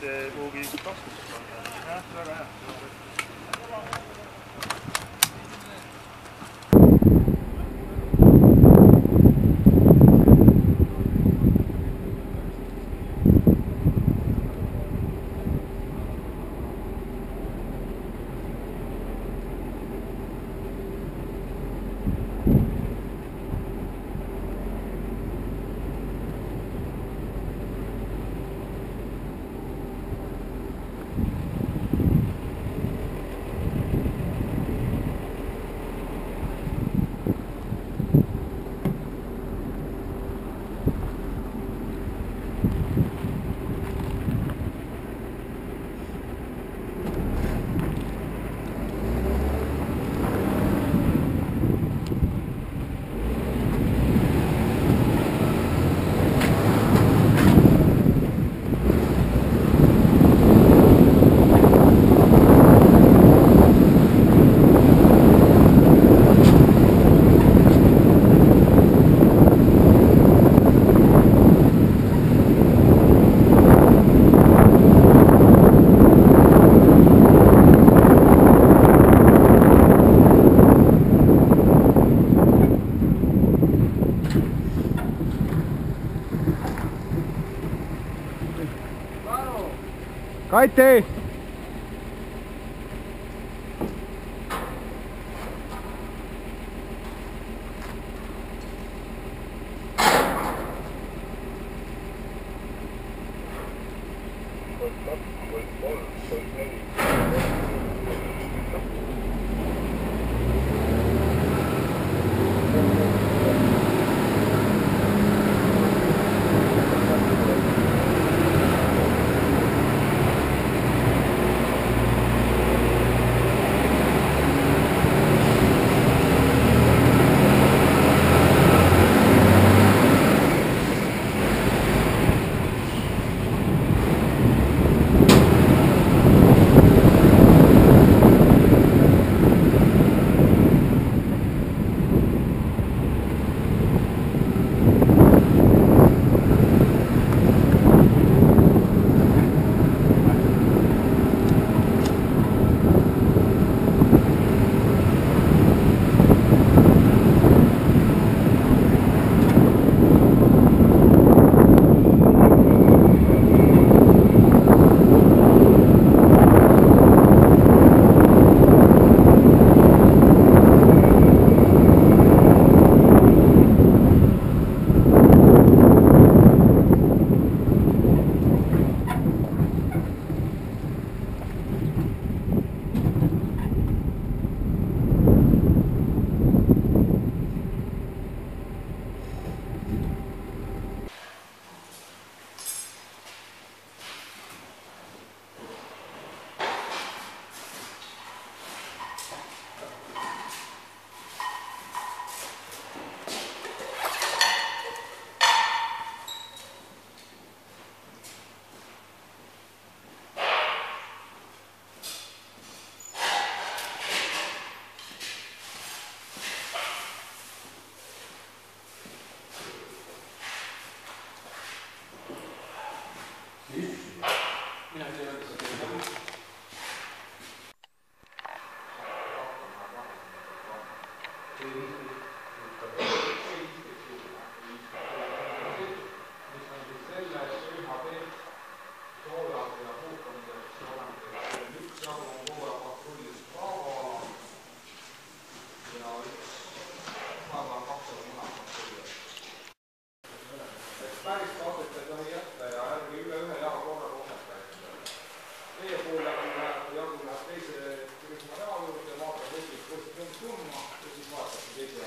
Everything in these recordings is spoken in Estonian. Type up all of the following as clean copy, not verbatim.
kuhugi taskusse panna. Jah, väga hea. Kaitti! Teise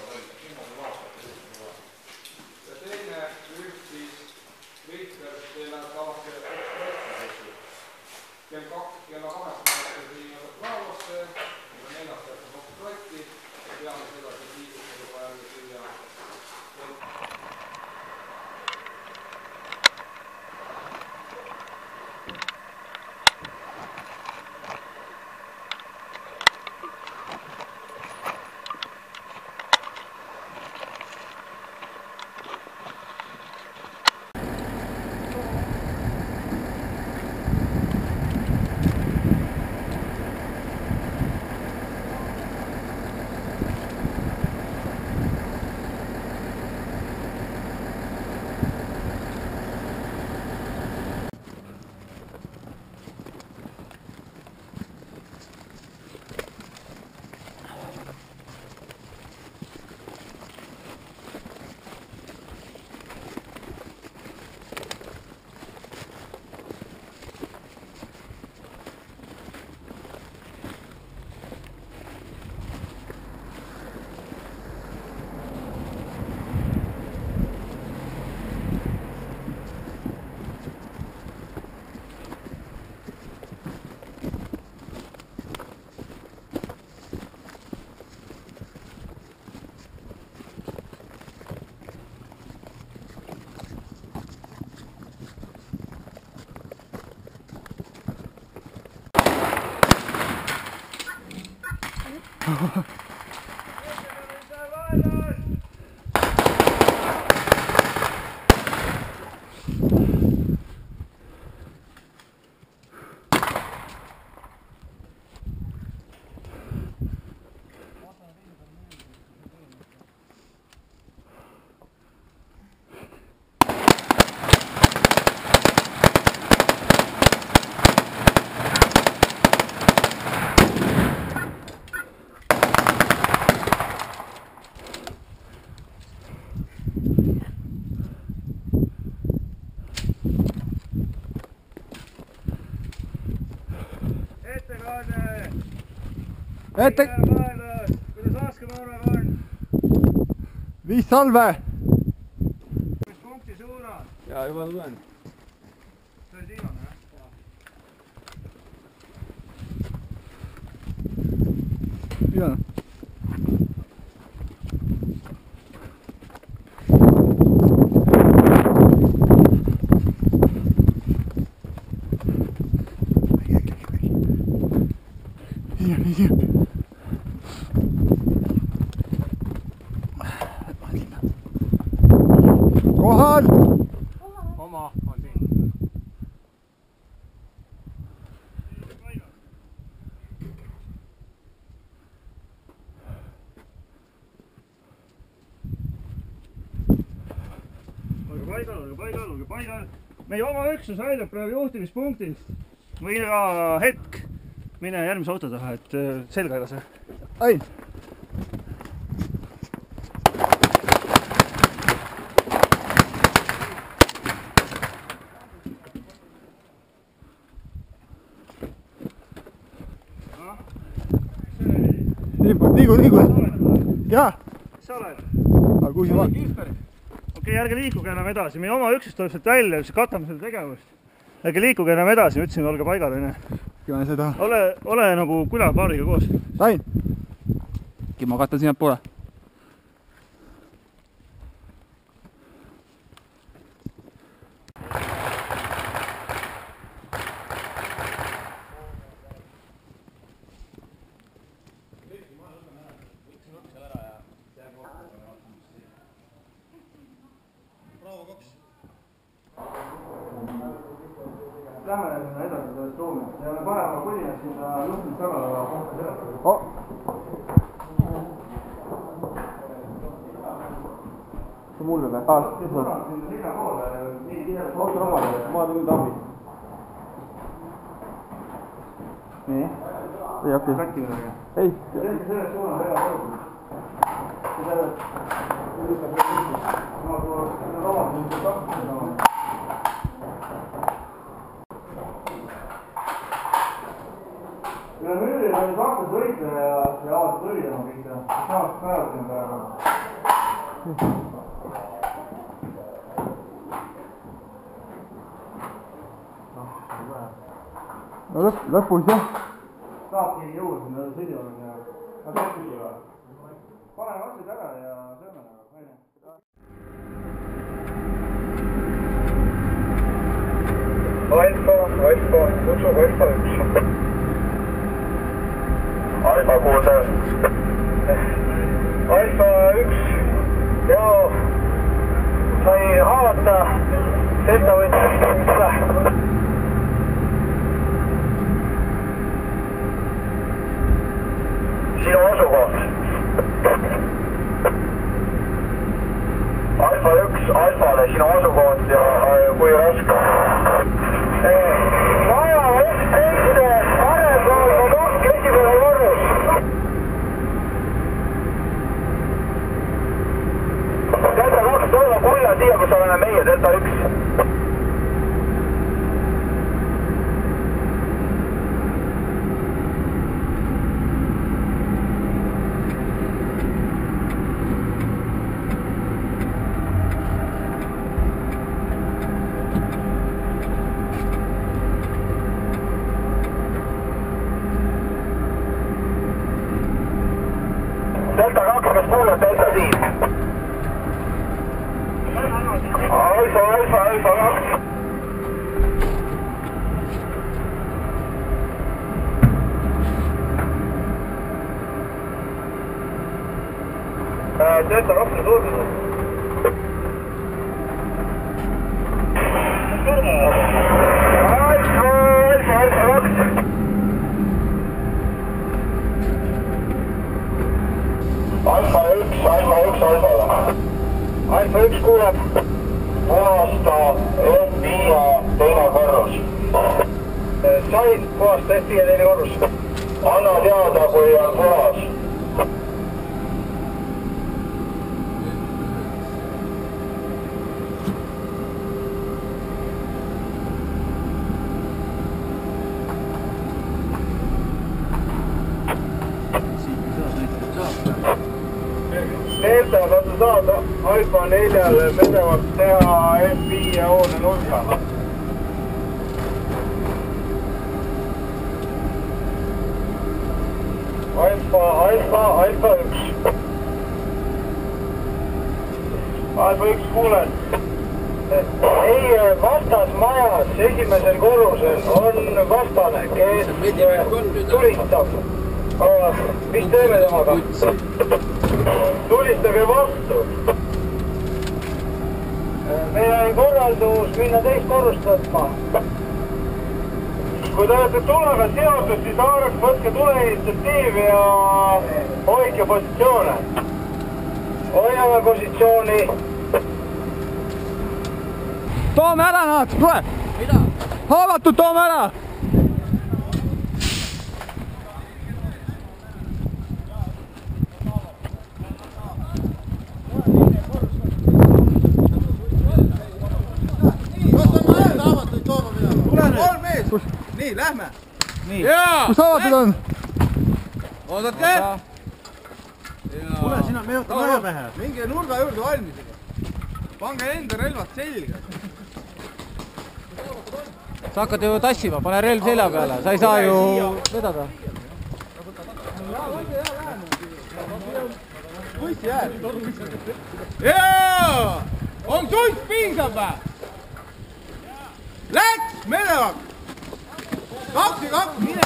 Ette... Kuidas laskemoonaga on? 5 salve! Mis punkti suunad? Jaa, juba tulen. See oli viimane, jah? Viimane. Kohal! Oma on siin. Olge paigal. Meie oma üksus väidab praegu juhtimispunktist. Või ka hetk mine järgmise auto taha, et selga ei lase. Ai! Liigu. Jaa! Mis sa oled? Aga kui ma... Okei, ärge liikuge enam edasi. Meie oma üksus tuleb sealt välja, siis katame seda tegevust. Ärge liikuge enam edasi, ütlesin, olge paigal. Ole nagu külapaariga koos. Sain! Ma katan sinna poole. Lähme sinna edasi sellest ruumi ja me paneme põlinas sinna juhtimistagala kohta sellega. See mulle või? See suunab sinna sinna poole nii tihedalt. Auto omale, ma olen nüüd abi. Nii? Ei hakki. Äkki midagi? Ei. Selles suunas väga tõusud. Ja nüüd on kaktus võitleja ja avast õlidama pihta. Saaks päevasin praegu. No lõpus jah. Saabki jõuda sinna sõidivale ja nad lõpus juba. Pane vassid ära ja sööme nagu. Alfa, kutsub Alfa 1. Alfa kuulda. Alfa 1. Joo. Sai haavata. Delta võttis. Sinu asukoht. Alfa 1 Alfale sinu asukoht ja kui raske. Maja 11 parempoolne kokk esimene korrus. Delta 2 toima kulla siia, kus oleme meie Delta 1. Delta 2, kas kuulad Delta siin? Alfa 2. Tööta rohkem suudunud. Alfa 1 Alfale. Alfa 1 kuuleb. Puhasta F5 teine korrus. Sain puhasta F5 teine korrus. Anna teada, kui on puhas. Delta saada saada Alfa 4-le vedevalt teha F5 hoone nurga. Alfa 1. Alfa 1 kuulen. Ei, vastas majas esimesel korrusel on vastane, kes tulistab. Mis teeme temaga? Tulistage vastu. Meil on korraldus minna teist korrust võtma. Kui te olete tulega seotud, siis haaraks võtke tuleinitsiatiivi ja hoidke positsioone. Hoiame positsiooni. Toome ära nad, tule! Mida? Haavatud toome ära! Nii, lähme! Kus haavatud on? Oodake! Kuule, sina me võtame ühe mehe. Minge nurga juurde valmisega. Pange enda relvad selga. Sa hakkad ju tassima, pane relv selja peale, sa ei saa ju vedada. Jaa! On suits piisab vä? Läks, menevak! 2 ja 2, mine!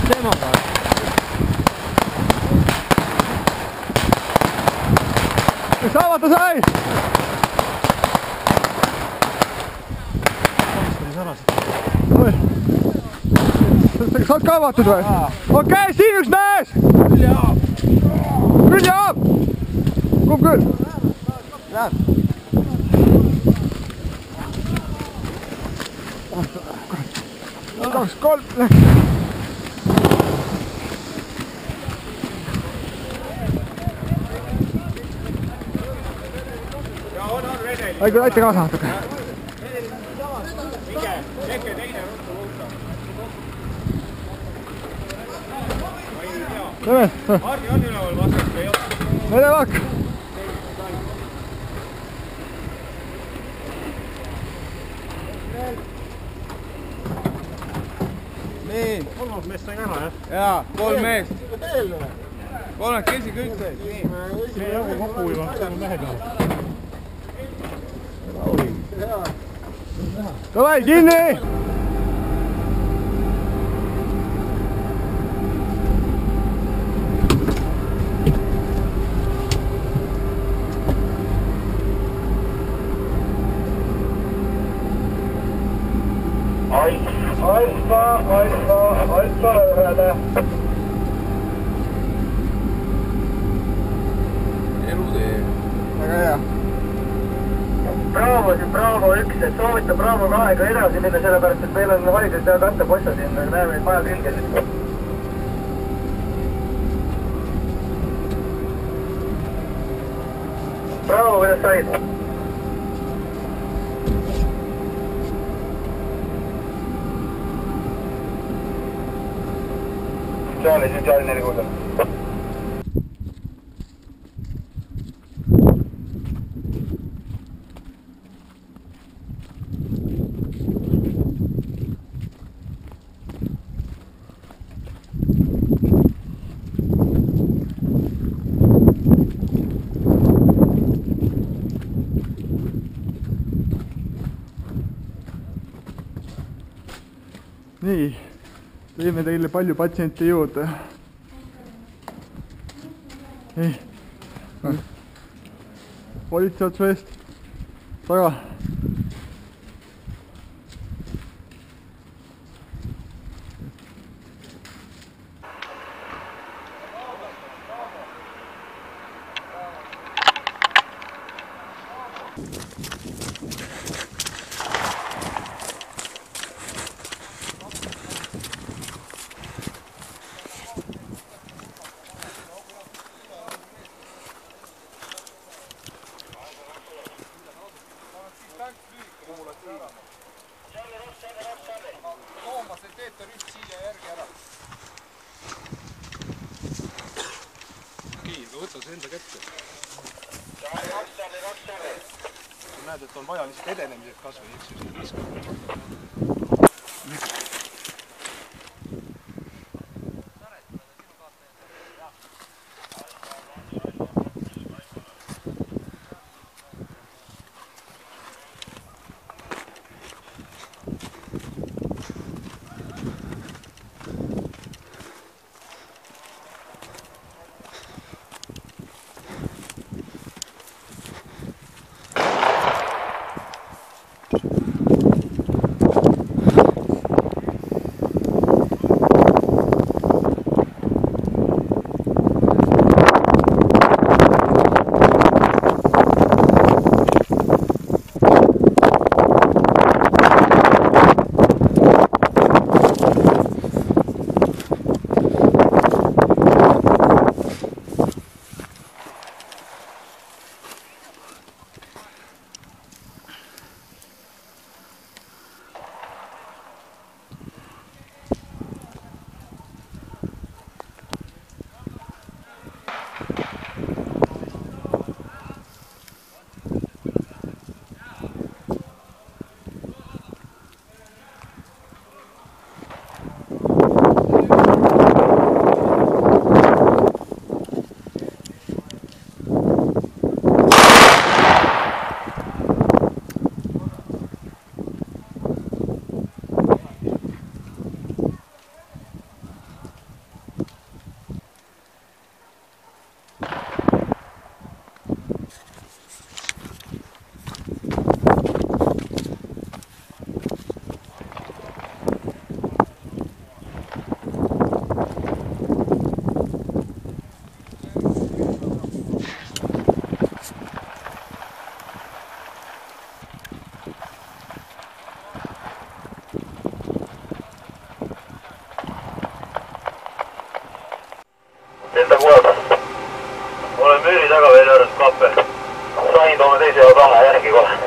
Teemaga. Kes haavata sai? Sa oled ka haavatud või? Okei, siin üks mees! Küll jaab! Kumb küll? Läheb! Kaks, kolm, aita kaasa natuke. Tehke teine ruttu luuta. Hardi on üleval vastas või ei ole? Vedevak! Nii. Kolmas meest sain ära, jah? Jaa, 3 meest. Kolmekesi kõik said. See jagu kokku juba, see mehe peal. Davai, kinni! Alfa ühele. Elutee. Väga hea. Bravo 1, et soovita Bravo 2-ga edasi minna, sellepärast, et meil on valitud teha katteposta siin, me näeme neid maja külgesid. Bravo, kuidas said? Charlie 4 kuulda. Nii, teeme teile palju patsiente juurde. nii. Politsei otsa eest. Taga. Toomas, et teete rüht siia järgi ära. Okei, võta see enda kätte. Näed, et on vaja lihtsalt edenemised kasvõi, eks ju, siin viskab. Enda kuulda. Olen müüri taga veel juures kappe. Sain toome teise taha järgi kohe.